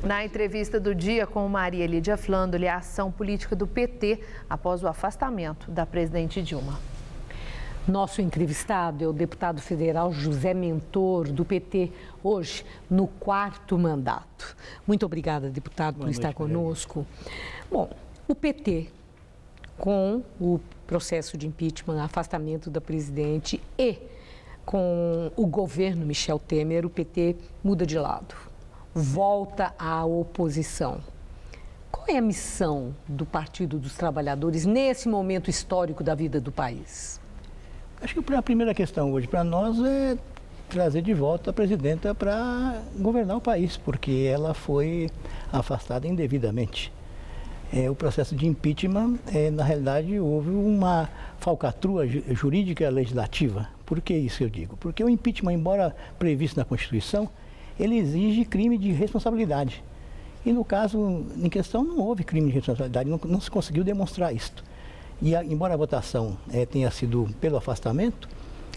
Na entrevista do dia com Maria Lídia Flandoli, a ação política do PT após o afastamento da presidente Dilma. Nosso entrevistado é o deputado federal José Mentor, do PT, hoje no 4º mandato. Muito obrigada, deputado, por estar conosco. Bom, o PT, com o processo de impeachment, afastamento da presidente e com o governo Michel Temer, o PT muda de lado, volta à oposição. Qual é a missão do Partido dos Trabalhadores nesse momento histórico da vida do país? Acho que a primeira questão hoje para nós é trazer de volta a presidenta para governar o país, porque ela foi afastada indevidamente. O processo de impeachment, na realidade, houve uma falcatrua jurídica legislativa. Por que isso eu digo? Porque o impeachment, embora previsto na Constituição, ele exige crime de responsabilidade. E no caso em questão não houve crime de responsabilidade, não se conseguiu demonstrar isto. E embora a votação tenha sido pelo afastamento,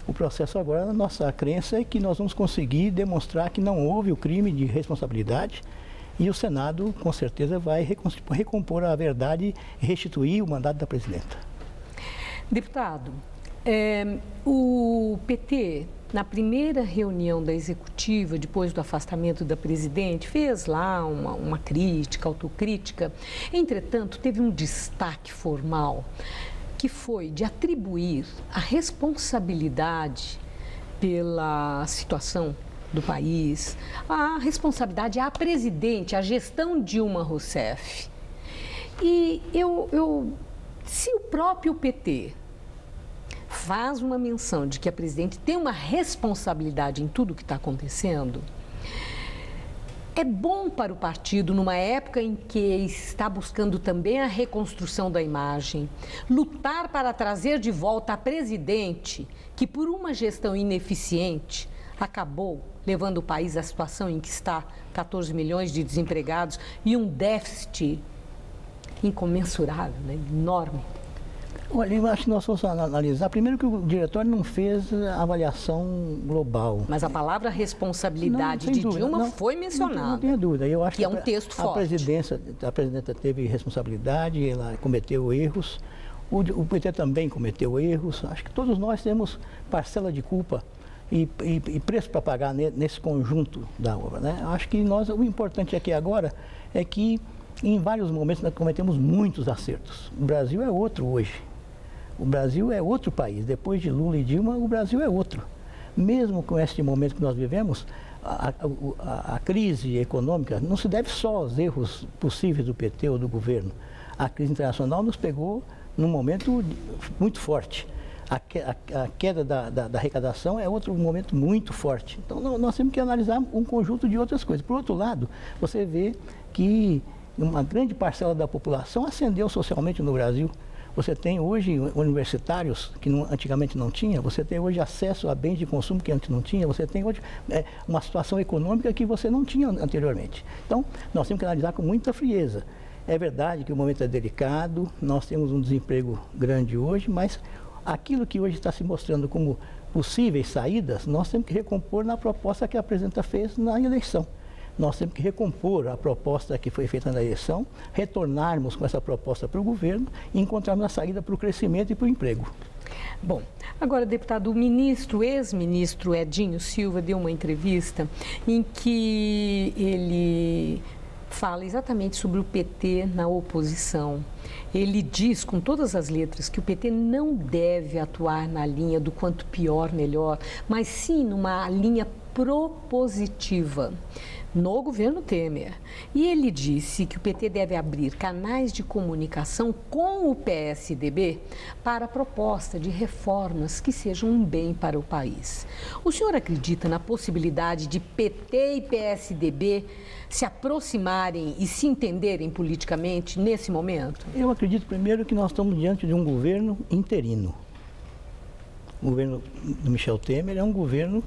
o processo agora, a nossa crença é que nós vamos conseguir demonstrar que não houve o crime de responsabilidade e o Senado, com certeza, vai recompor a verdade e restituir o mandato da presidenta. Deputado, o PT, na primeira reunião da executiva, depois do afastamento da presidente, fez lá uma crítica, autocrítica. Entretanto, teve um destaque formal, que foi de atribuir a responsabilidade pela situação do país, a responsabilidade à presidente, à gestão Dilma Rousseff. E se o próprio PT faz uma menção de que a presidente tem uma responsabilidade em tudo o que está acontecendo, é bom para o partido, numa época em que está buscando também a reconstrução da imagem, lutar para trazer de volta a presidente, que por uma gestão ineficiente acabou levando o país à situação em que está, 14 milhões de desempregados e um déficit incomensurável, né, enorme. Olha, eu acho que nós vamos analisar. Primeiro que o diretório não fez a avaliação global. Mas a palavra responsabilidade de Dilma foi mencionada. Não tenho dúvida. Eu acho que é um texto forte. A presidenta teve responsabilidade, ela cometeu erros. O PT também cometeu erros. Acho que todos nós temos parcela de culpa e preço para pagar nesse conjunto da obra, né? Acho que o importante aqui agora é que em vários momentos nós cometemos muitos acertos. O Brasil é outro hoje. O Brasil é outro país. Depois de Lula e Dilma, o Brasil é outro. Mesmo com este momento que nós vivemos, a crise econômica não se deve só aos erros possíveis do PT ou do governo. A crise internacional nos pegou num momento muito forte. A queda da arrecadação é outro momento muito forte. Então, nós temos que analisar um conjunto de outras coisas. Por outro lado, você vê que uma grande parcela da população ascendeu socialmente no Brasil. Você tem hoje universitários que antigamente não tinha, você tem hoje acesso a bens de consumo que antes não tinha, você tem hoje uma situação econômica que você não tinha anteriormente. Então, nós temos que analisar com muita frieza. É verdade que o momento é delicado, nós temos um desemprego grande hoje, mas aquilo que hoje está se mostrando como possíveis saídas, nós temos que recompor na proposta que a presidenta fez na eleição. Nós temos que recompor a proposta que foi feita na eleição, retornarmos com essa proposta para o governo e encontrarmos a saída para o crescimento e para o emprego. Bom, agora, deputado, o ex-ministro Edinho Silva deu uma entrevista em que ele fala exatamente sobre o PT na oposição. Ele diz com todas as letras que o PT não deve atuar na linha do quanto pior, melhor, mas sim numa linha propositiva no governo Temer. E ele disse que o PT deve abrir canais de comunicação com o PSDB para a proposta de reformas que sejam um bem para o país. O senhor acredita na possibilidade de PT e PSDB se aproximarem e se entenderem politicamente nesse momento? Eu acredito primeiro que nós estamos diante de um governo interino. O governo do Michel Temer é um governo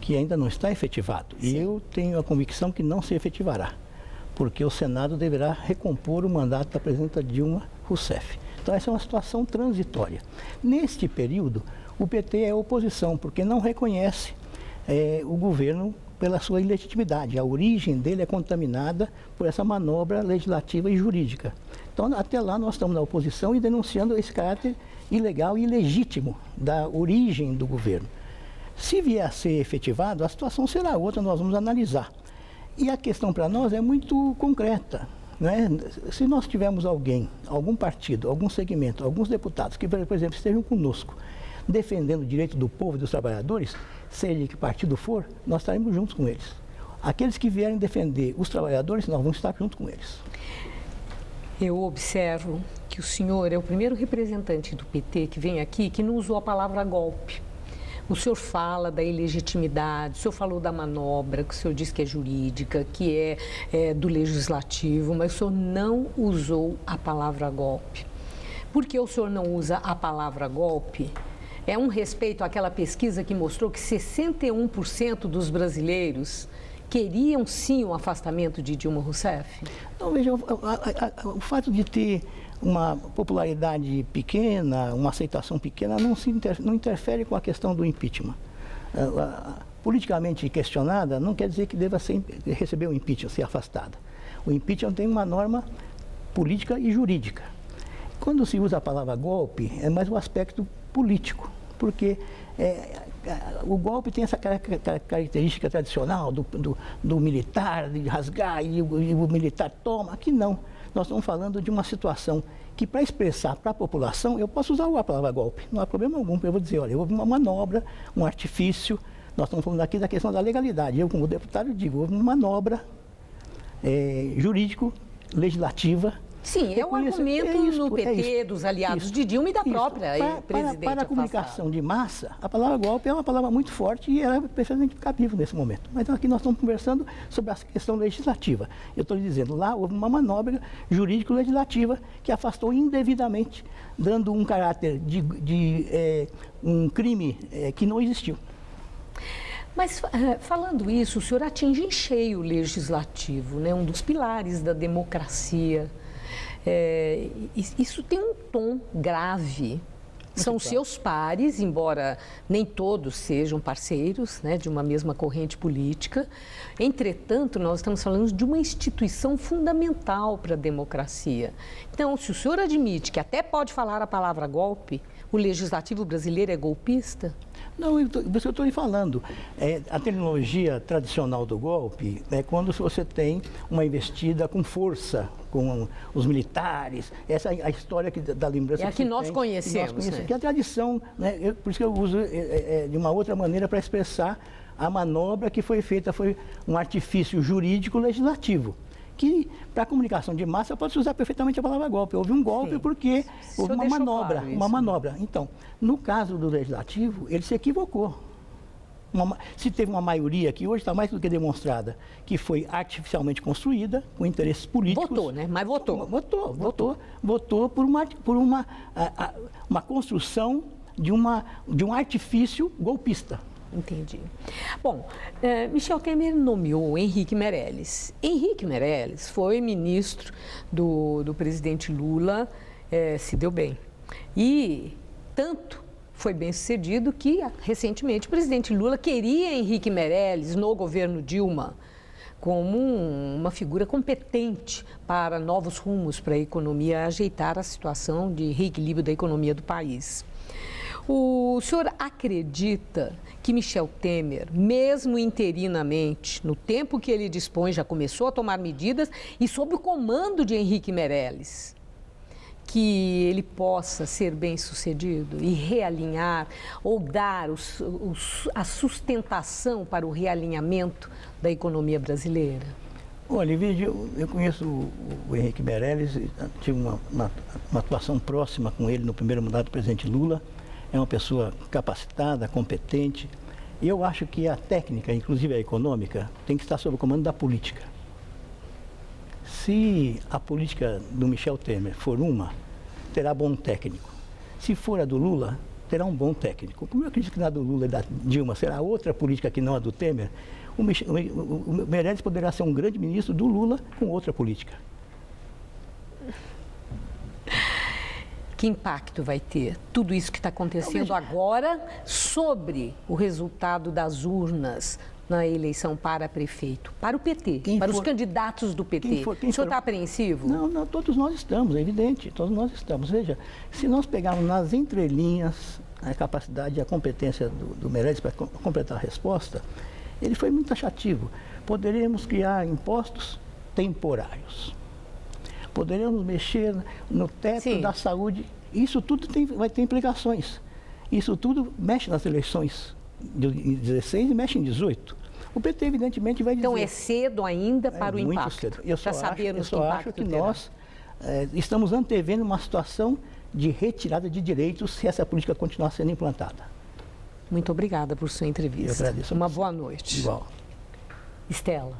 que ainda não está efetivado. Sim. E eu tenho a convicção que não se efetivará, porque o Senado deverá recompor o mandato da presidenta Dilma Rousseff. Então essa é uma situação transitória. Neste período, o PT é oposição, porque não reconhece o governo pela sua ilegitimidade. A origem dele é contaminada por essa manobra legislativa e jurídica. Então, até lá, nós estamos na oposição e denunciando esse caráter ilegal e ilegítimo da origem do governo. Se vier a ser efetivado, a situação será outra, nós vamos analisar. E a questão para nós é muito concreta. Né? Se nós tivermos alguém, algum partido, algum segmento, alguns deputados que, por exemplo, estejam conosco, defendendo o direito do povo e dos trabalhadores, seja que partido for, nós estaremos juntos com eles. Aqueles que vierem defender os trabalhadores, nós vamos estar junto com eles. Eu observo que o senhor é o primeiro representante do PT que vem aqui que não usou a palavra golpe. O senhor fala da ilegitimidade, o senhor falou da manobra, que o senhor diz que é jurídica, que é do legislativo, mas o senhor não usou a palavra golpe. Por que o senhor não usa a palavra golpe? É um respeito àquela pesquisa que mostrou que 61% dos brasileiros queriam sim o afastamento de Dilma Rousseff? Não, veja, o fato de ter uma popularidade pequena, uma aceitação pequena, não interfere com a questão do impeachment. Politicamente questionada não quer dizer que deva receber o impeachment, ser afastada. O impeachment tem uma norma política e jurídica. Quando se usa a palavra golpe, é mais um aspecto político, porque o golpe tem essa característica tradicional do militar, de rasgar e o militar toma. Aqui não. Nós estamos falando de uma situação que, para expressar para a população, eu posso usar a palavra golpe, não há problema algum. Eu vou dizer, olha, houve uma manobra, um artifício, nós estamos falando aqui da questão da legalidade. Eu, como deputado, digo, houve uma manobra jurídico-legislativa. Sim, é o argumento no PT, dos aliados de Dilma e da própria presidente. Para a comunicação de massa, a palavra golpe é uma palavra muito forte e ela é perfeitamente cabível nesse momento. Mas aqui nós estamos conversando sobre a questão legislativa. Eu estou lhe dizendo, lá houve uma manobra jurídico-legislativa que afastou indevidamente, dando um caráter de um crime que não existiu. Mas, falando isso, o senhor atinge em cheio o legislativo, né? Um dos pilares da democracia. Isso tem um tom grave. São seus pares, embora nem todos sejam parceiros, né, de uma mesma corrente política. Entretanto, nós estamos falando de uma instituição fundamental para a democracia. Então, se o senhor admite que até pode falar a palavra golpe, o legislativo brasileiro é golpista? Não, isso eu estou lhe falando. A terminologia tradicional do golpe é quando você tem uma investida com força, com os militares. Essa é a história da lembrança. É a que nós conhecemos. Né? Que é a tradição, né? Por isso que eu uso de uma outra maneira para expressar a manobra que foi feita, foi um artifício jurídico legislativo. Que, para a comunicação de massa, pode-se usar perfeitamente a palavra golpe. Houve um golpe porque houve uma manobra. Claro uma manobra. Então, no caso do Legislativo, ele se equivocou. Se teve uma maioria que hoje está mais do que demonstrada, que foi artificialmente construída, com interesses políticos... Votou, né? Mas votou. Votou por uma construção de um artifício golpista. Entendi. Bom, Michel Temer nomeou Henrique Meirelles. Henrique Meirelles foi ministro do presidente Lula, se deu bem. E tanto foi bem sucedido que, recentemente, o presidente Lula queria Henrique Meirelles no governo Dilma como uma figura competente para novos rumos para a economia, ajeitar a situação de reequilíbrio da economia do país. O senhor acredita que Michel Temer, mesmo interinamente, no tempo que ele dispõe, já começou a tomar medidas e sob o comando de Henrique Meirelles, que ele possa ser bem-sucedido e realinhar ou dar a sustentação para o realinhamento da economia brasileira? Olha, eu conheço o Henrique Meirelles, tive uma atuação próxima com ele no primeiro mandato do presidente Lula. É uma pessoa capacitada, competente. E eu acho que a técnica, inclusive a econômica, tem que estar sob o comando da política. Se a política do Michel Temer for terá bom técnico. Se for a do Lula, terá um bom técnico. Como eu acredito que na do Lula e da Dilma será outra política que não a do Temer, o Meirelles poderá ser um grande ministro do Lula com outra política. Que impacto vai ter tudo isso que está acontecendo agora sobre o resultado das urnas na eleição para prefeito, para o PT, os candidatos do PT. O senhor está apreensivo? Não, todos nós estamos, é evidente, todos nós estamos. Veja, se nós pegarmos nas entrelinhas a capacidade e a competência do Meirelles para completar a resposta, ele foi muito taxativo. Poderíamos criar impostos temporários. Poderíamos mexer no teto da saúde. Isso tudo vai ter implicações. Isso tudo mexe nas eleições de 16 e mexe em 18. O PT, evidentemente, vai dizer... Então, é cedo ainda para o impacto? Muito cedo. Eu só acho que terá. nós estamos antevendo uma situação de retirada de direitos se essa política continuar sendo implantada. Muito obrigada por sua entrevista. Eu agradeço. Uma boa noite. Igual. Estela.